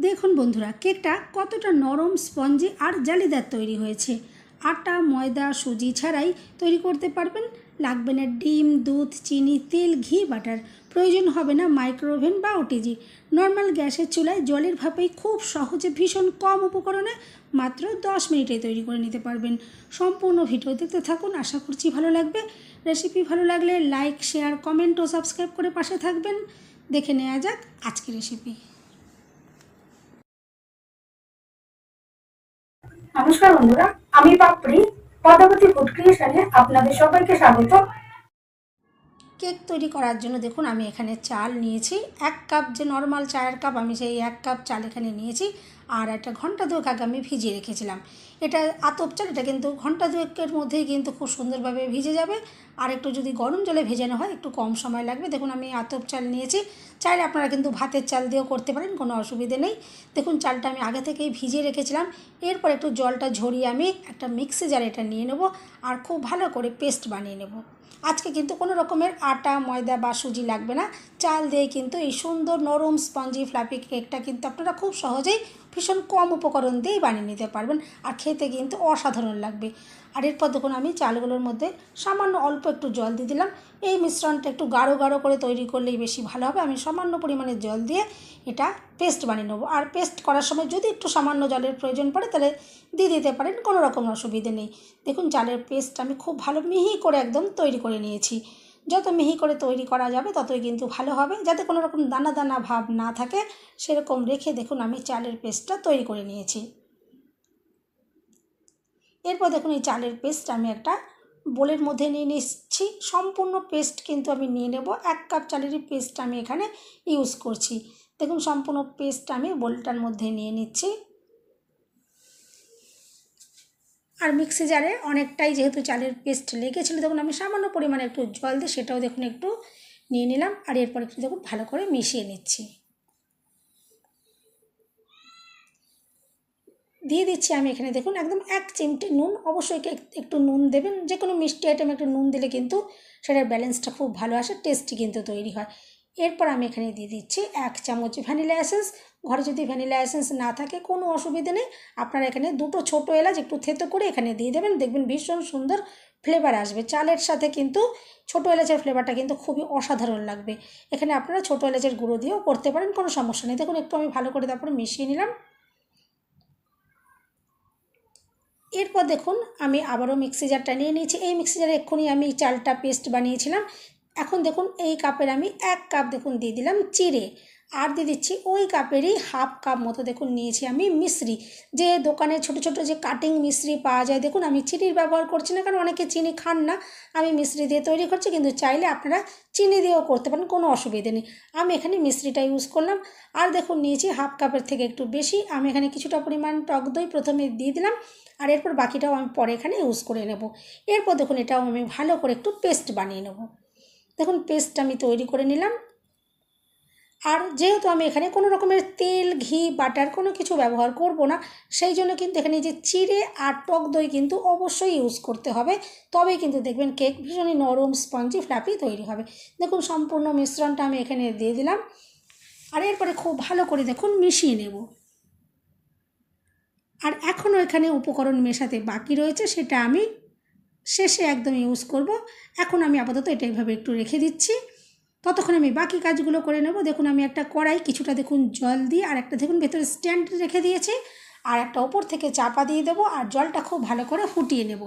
দেখুন বন্ধুরা, কেকটা কতটা নরম, স্পঞ্জি আর জালিদার তৈরি হয়েছে। আটা, ময়দা, সুজি ছাড়াই তৈরি করতে পারবেন। লাগবে না ডিম, দুধ, চিনি, তেল, ঘি, বাটার। প্রয়োজন হবে না মাইক্রোওভেন বা ওটিজি। নর্মাল গ্যাসের চুলায় জলের ভাপেই খুব সহজে ভীষণ কম উপকরণে মাত্র 10 মিনিটে তৈরি করে নিতে পারবেন। সম্পূর্ণ ভিডিও দেখতে থাকুন, আশা করছি ভালো লাগবে। রেসিপি ভালো লাগলে লাইক, শেয়ার, কমেন্ট ও সাবস্ক্রাইব করে পাশে থাকবেন। দেখে নেওয়া যাক আজকের রেসিপি। নমস্কার বন্ধুরা, আমি পাপড়ি পদ্মাবতী ফুড ক্রিয়েশনে আপনাদের সবাইকে স্বাগত। কেক তৈরি করার জন্য দেখুন আমি এখানে চাল নিয়েছি 1 কাপ, যে নর্মাল চায়ের কাপ, আমি সেই 1 কাপ চাল এখানে নিয়েছি। আর একটা ঘন্টা দুয়েক আগে আমি ভিজিয়ে রেখেছিলাম। এটা আতপ চাল, এটা কিন্তু ঘন্টা দুয়েকের মধ্যেই কিন্তু খুব সুন্দরভাবে ভিজে যাবে। আর একটু যদি গরম জলে ভেজানো হয় একটু কম সময় লাগবে। দেখুন আমি আতপ চাল নিয়েছি। চাইলে আপনারা কিন্তু ভাতের চাল দিয়েও করতে পারেন, কোনো অসুবিধে নেই। দেখুন চালটা আমি আগে থেকেই ভিজিয়ে রেখেছিলাম। এরপর একটু জলটা ঝরিয়ে আমি একটা মিক্সি জারে এটা নিয়ে নেব আর খুব ভালো করে পেস্ট বানিয়ে নেব। আজকে কিন্তু কোনো রকমের আটা, ময়দা বা সুজি লাগবে না। চাল দিয়ে কিন্তু এই সুন্দর নরম স্পঞ্জি ফ্লাফি কেকটা কিন্তু আপনারা খুব সহজেই ভীষণ কম উপকরণ দিয়েই বানিয়ে নিতে পারবেন। আর খেতে কিন্তু অসাধারণ লাগবে। আর এরপর দেখুন আমি চালগুলোর মধ্যে সামান্য অল্প একটু জল দিয়ে দিলাম। এই মিশ্রণটা একটু গাঢ় গাঢ় করে তৈরি করলেই বেশি ভালো হবে। আমি সামান্য পরিমাণে জল দিয়ে এটা পেস্ট বানিয়ে নেবো। আর পেস্ট করার সময় যদি একটু সামান্য জলের প্রয়োজন পড়ে তাহলে দিয়ে দিতে পারেন, কোনো রকম অসুবিধে নেই। দেখুন চালের পেস্ট আমি খুব ভালো মিহি করে একদম তৈরি করে নিয়েছি। যত মিহি করে তৈরি করা যাবে ততই কিন্তু ভালো হবে, যাতে কোনো রকম দানা দানা ভাব না থাকে সেরকম রেখে দেখুন আমি চালের পেস্টটা তৈরি করে নিয়েছি। এরপর দেখুন এই চালের পেস্ট আমি একটা বোলের মধ্যে নিয়ে নিচ্ছি। সম্পূর্ণ পেস্ট কিন্তু আমি নিয়ে নেব। 1 কাপ চালেরই পেস্ট আমি এখানে ইউজ করছি। দেখুন সম্পূর্ণ পেস্ট আমি বোলটার মধ্যে নিয়ে নিচ্ছি। আর মিক্সি জারে অনেকটাই যেহেতু চালের পেস্ট লেগেছিলো, দেখুন আমি সামান্য পরিমাণে একটু জল দিয়ে সেটাও দেখুন একটু নিয়ে নিলাম। আর এরপর একটু দেখুন ভালো করে মিশিয়ে নিচ্ছি। দিয়ে দিচ্ছি আমি এখানে দেখুন একদম 1 চিমটে নুন। অবশ্যই একটু নুন দেবেন। যে কোনো মিষ্টি আইটেমে একটু নুন দিলে কিন্তু সেটার ব্যালেন্সটা খুব ভালো আসে, টেস্টি কিন্তু তৈরি হয়। এরপর আমি এখানে দিয়ে দিচ্ছি 1 চামচ ভ্যানিলা এসেন্স। ঘরে যদি ভ্যানিলা এসেন্স না থাকে কোনো অসুবিধে নেই, আপনারা এখানে 2টো ছোটো এলাচ একটু থেতো করে এখানে দিয়ে দেবেন। দেখবেন ভীষণ সুন্দর ফ্লেভার আসবে। চালের সাথে কিন্তু ছোটো এলাচের ফ্লেভারটা কিন্তু খুবই অসাধারণ লাগবে। এখানে আপনারা ছোটো এলাচের গুঁড়ো দিয়েও করতে পারেন, কোনো সমস্যা নেই। দেখুন একটু আমি ভালো করে তারপরে মিশিয়ে নিলাম। এরপর দেখুন আমি আবারও মিক্সি জারটা নিয়ে নিয়েছি। এই মিক্সি জারে এক্ষুনি আমি চালটা পেস্ট বানিয়েছিলাম। এখন দেখুন এই কাপের আমি 1 কাপ দেখুন দিয়ে দিলাম চিড়ে। আর দিয়ে দিচ্ছি ওই কাপেরই হাফ কাপ মতো দেখুন নিয়েছি আমি মিশ্রি। যে দোকানে ছোট ছোট যে কাটিং মিশ্রি পাওয়া যায়, দেখুন আমি চিনির ব্যবহার করছি না, কারণ অনেকে চিনি খান না। আমি মিশ্রি দিয়ে তৈরি করছি, কিন্তু চাইলে আপনারা চিনি দিয়েও করতে পারেন, কোনো অসুবিধে নেই। আমি এখানে মিশ্রিটা ইউজ করলাম। আর দেখুন নিয়েছি হাফ কাপের থেকে একটু বেশি। আমি এখানে কিছুটা পরিমাণ টক দই প্রথমে দিয়ে দিলাম। আর এরপর বাকিটাও আমি পরে এখানে ইউজ করে নেব। এরপর দেখুন এটাও আমি ভালো করে একটু পেস্ট বানিয়ে নেব। দেখুন পেস্ট আমি তৈরি করে নিলাম। আর যেহেতু আমি এখানে কোনো রকমের তেল, ঘি, বাটার কোনো কিছু ব্যবহার করব না, সেই জন্য কিন্তু এখানে যে চিড়ে আর টক দই কিন্তু অবশ্যই ইউজ করতে হবে। তবেই কিন্তু দেখবেন কেক ভীষণই নরম, স্পঞ্জি, ফ্লাফি তৈরি হবে। দেখুন সম্পূর্ণ মিশ্রণটা আমি এখানে দিয়ে দিলাম। আর এরপরে খুব ভালো করে দেখুন মিশিয়ে নেব। আর এখনও এখানে উপকরণ মেশাতে বাকি রয়েছে, সেটা আমি শেষে একদম ইউজ করব। এখন আমি আপাতত এটা এইভাবে একটু রেখে দিচ্ছি, ততক্ষণ আমি বাকি কাজগুলো করে নেব। দেখুন আমি একটা কড়াই কিছুটা দেখুন জল দিয়ে আর একটা দেখুন ভেতরে স্ট্যান্ড রেখে দিয়েছি। আর একটা ওপর থেকে চাপা দিয়ে দেবো আর জলটা খুব ভালো করে ফুটিয়ে নেব।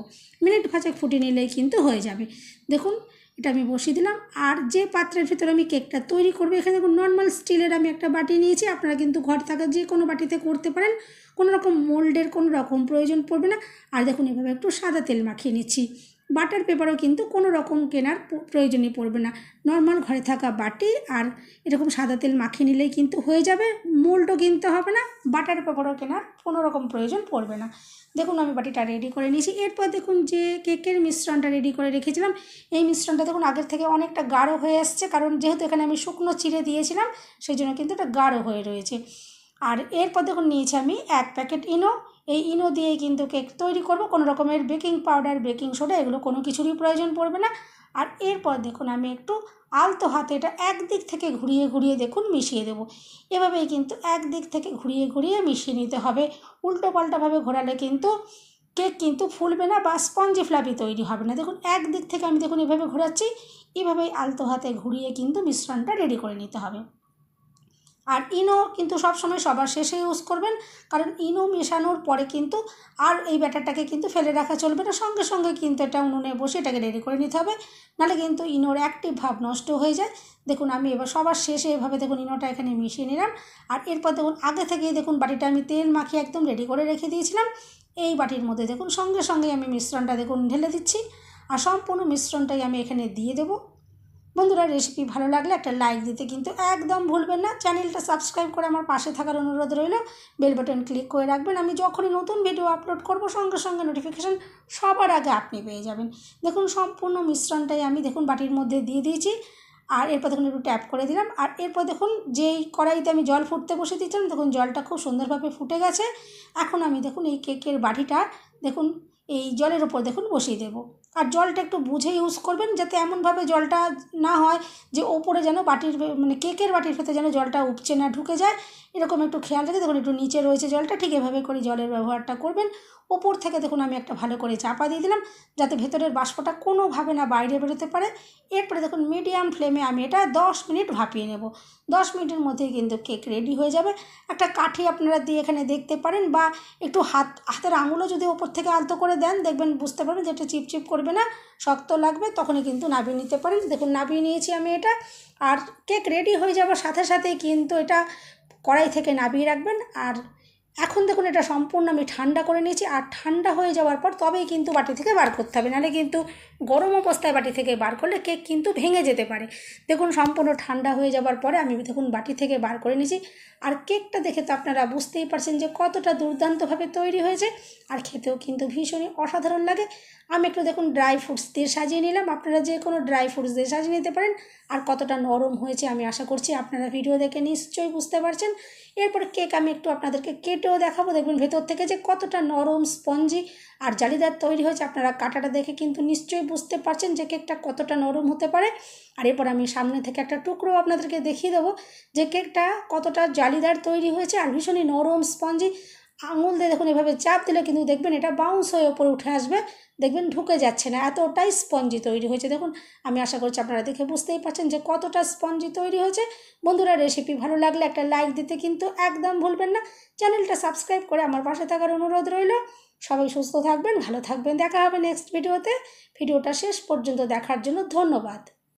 মিনিট 5 ফুটিয়ে নিলেই কিন্তু হয়ে যাবে। দেখুন এটা আমি বসিয়ে দিলাম। আর যে পাত্রের ভেতরে আমি কেকটা তৈরি করবো, এখানে দেখুন নর্মাল স্টিলের আমি একটা বাটি নিয়েছি। আপনারা কিন্তু ঘর থাকা যে কোনো বাটিতে করতে পারেন, কোনো রকম মোল্ডের কোনো রকম প্রয়োজন পড়বে না। আর দেখুন এভাবে একটু সাদা তেল মাখিয়ে নিচ্ছি। বাটার পেপারও কিন্তু কোনো রকম কেনার প্রয়োজনই পড়বে না। নর্মাল ঘরে থাকা বাটি আর এরকম সাদা তেল মাখিয়ে নিলেই কিন্তু হয়ে যাবে। মোল্ডও কিনতে হবে না, বাটার পেপারও কেনার কোনো রকম প্রয়োজন পড়বে না। দেখুন আমি বাটিটা রেডি করে নিয়েছি। এরপর দেখুন যে কেকের মিশ্রণটা রেডি করে রেখেছিলাম, এই মিশ্রণটা দেখুন আগের থেকে অনেকটা গাঢ় হয়ে আসছে, কারণ যেহেতু এখানে আমি শুকনো চিড়ে দিয়েছিলাম সেই জন্য কিন্তু এটা গাঢ় হয়ে রয়েছে। আর এরপর দেখুন নিয়েছি আমি 1 প্যাকেট ইনো। এই ইনো দিয়েই কিন্তু কেক তৈরি করব। কোনো রকমের বেকিং পাউডার, বেকিং সোডা এগুলো কোনো কিছুরই প্রয়োজন পড়বে না। আর এরপর দেখুন আমি একটু আলতো হাতে এটা একদিক থেকে ঘুরিয়ে ঘুরিয়ে দেখুন মিশিয়ে দেবো। এভাবেই কিন্তু একদিক থেকে ঘুরিয়ে ঘুরিয়ে মিশিয়ে নিতে হবে। উল্টো পাল্টাভাবে ঘোরালে কিন্তু কেক কিন্তু ফুলবে না বা স্পঞ্জি ফ্লাফি তৈরি হবে না। দেখুন একদিক থেকে আমি দেখুন এভাবে ঘোরাচ্ছি, এভাবেই আলতো হাতে ঘুরিয়ে কিন্তু মিশ্রণটা রেডি করে নিতে হবে। আর ইনো কিন্তু সবসময় সবার শেষে ইউজ করবেন, কারণ ইনো মেশানোর পরে কিন্তু আর এই ব্যাটারটাকে কিন্তু ফেলে রাখা চলবে না, সঙ্গে সঙ্গে কিন্তু এটা উনুনে বসে এটাকে রেডি করে নিতে হবে, নাহলে কিন্তু ইনোর অ্যাক্টিভ ভাব নষ্ট হয়ে যায়। দেখুন আমি এবার সবার শেষে এভাবে দেখুন ইনোটা এখানে মিশিয়ে নিলাম। আর এরপর দেখুন আগে থেকেই দেখুন বাটিটা আমি তেল মাখিয়ে একদম রেডি করে রেখে দিয়েছিলাম। এই বাটির মধ্যে দেখুন সঙ্গে সঙ্গে আমি মিশ্রণটা দেখুন ঢেলে দিচ্ছি, আর সম্পূর্ণ মিশ্রণটাই আমি এখানে দিয়ে দেবো। বন্ধুরা, রেসিপি ভালো লাগলে একটা লাইক দিতে কিন্তু একদম ভুলবেন না। চ্যানেলটা সাবস্ক্রাইব করে আমার পাশে থাকার অনুরোধ রইল। বেল বাটন ক্লিক করে রাখবেন, আমি যখনই নতুন ভিডিও আপলোড করব সঙ্গে সঙ্গে নোটিফিকেশান সবার আগে আপনি পেয়ে যাবেন। দেখুন সম্পূর্ণ মিশ্রণটাই আমি দেখুন বাটির মধ্যে দিয়ে দিয়েছি। আর এরপর দেখুন একটু ট্যাপ করে দিলাম। আর এরপর দেখুন যেই কড়াইতে আমি জল ফুটতে বসে দিয়েছিলাম, দেখুন জলটা খুব সুন্দরভাবে ফুটে গেছে। এখন আমি দেখুন এই কেকের বাটিটা দেখুন এই জলের ওপর দেখুন বসিয়ে দেবো। আর জলটা একটু বুঝে ইউজ করবেন, যাতে এমনভাবে জলটা না হয় যে ওপরে যেন বাটির মানে কেকের বাটির ভেতরে যেন জলটা উপচে না ঢুকে যায়, এরকম একটু খেয়াল রেখে দেখুন একটু নিচে রয়েছে জলটা, ঠিক এভাবে করে জলের ব্যবহারটা করবেন। ওপর থেকে দেখুন আমি একটা ভালো করে চাপা দিয়ে দিলাম, যাতে ভেতরের বাষ্পটা কোনোভাবে না বাইরে বেরোতে পারে। এরপরে দেখুন মিডিয়াম ফ্লেমে আমি এটা 10 মিনিট ভাপিয়ে নেব। 10 মিনিটের মধ্যেই কিন্তু কেক রেডি হয়ে যাবে। একটা কাঠি আপনারা দিয়ে এখানে দেখতে পারেন, বা একটু হাতের আঙুলও যদি ওপর থেকে আলতো করে দেন, দেখবেন বুঝতে পারবেন যে এটা চিপচিপ করবে না, শক্ত লাগবে, তখনই কিন্তু নামিয়ে নিতে পারেন। দেখুন নামিয়ে নিয়েছি আমি এটা। আর কেক রেডি হয়ে যাওয়ার সাথে সাথেই কিন্তু এটা কড়াই থেকে নামিয়ে রাখবেন। আর এখন দেখুন এটা সম্পূর্ণ আমি ঠান্ডা করে নিয়েছি, আর ঠান্ডা হয়ে যাওয়ার পর তবেই কিন্তু বাটি থেকে বার করতে হবে, নাহলে কিন্তু গরম অবস্থায় বাটি থেকে বার করলে কেক কিন্তু ভেঙে যেতে পারে। দেখুন সম্পূর্ণ ঠান্ডা হয়ে যাওয়ার পরে আমি দেখুন বাটি থেকে বার করে নিয়েছি। আর কেকটা দেখে তো আপনারা বুঝতেই পারছেন যে কতটা দুর্দান্তভাবে তৈরি হয়েছে, আর খেতেও কিন্তু ভীষণই অসাধারণ লাগে। আমি একটু দেখুন ড্রাই ফ্রুটস দিয়ে সাজিয়ে নিলাম, আপনারা যে কোনো ড্রাই ফ্রুটস দিয়ে সাজিয়ে নিতে পারেন। আর কতটা নরম হয়েছে আমি আশা করছি আপনারা ভিডিও দেখে নিশ্চয়ই বুঝতে পারছেন। এরপরে কেক আমি একটু আপনাদেরকে কেটেও দেখাবো, দেখবেন ভেতর থেকে যে কতটা নরম, স্পঞ্জি আর জালিদার তৈরি হয়েছে। আপনারা কাটাটা দেখে কিন্তু নিশ্চয়ই বুঝতে পারছেন যে কেকটা কতটা নরম হতে পারে। আর এরপর আমি সামনে থেকে একটা টুকরো আপনাদেরকে দেখিয়ে দেবো যে কেকটা কতটা জালিদার তৈরি হয়েছে আর ভীষণই নরম, স্পঞ্জি। আঙুল দিয়ে দেখুন এভাবে চাপ দিলে কিন্তু দেখবেন এটা বাউন্স হয়ে ওপরে উঠে আসবে, দেখবেন ঢুকে যাচ্ছে না, এতটাই স্পঞ্জি তৈরি হয়েছে। দেখুন আমি আশা করছি আপনারা দেখে বুঝতেই পারছেন যে কতটা স্পঞ্জি তৈরি হয়েছে। বন্ধুরা, রেসিপি ভালো লাগলে একটা লাইক দিতে কিন্তু একদম ভুলবেন না। চ্যানেলটা সাবস্ক্রাইব করে আমার পাশে থাকার অনুরোধ রইল। সবাই সুস্থ থাকবেন, ভালো থাকবেন, দেখা হবে নেক্সট ভিডিওতে। ভিডিওটা শেষ পর্যন্ত দেখার জন্য ধন্যবাদ।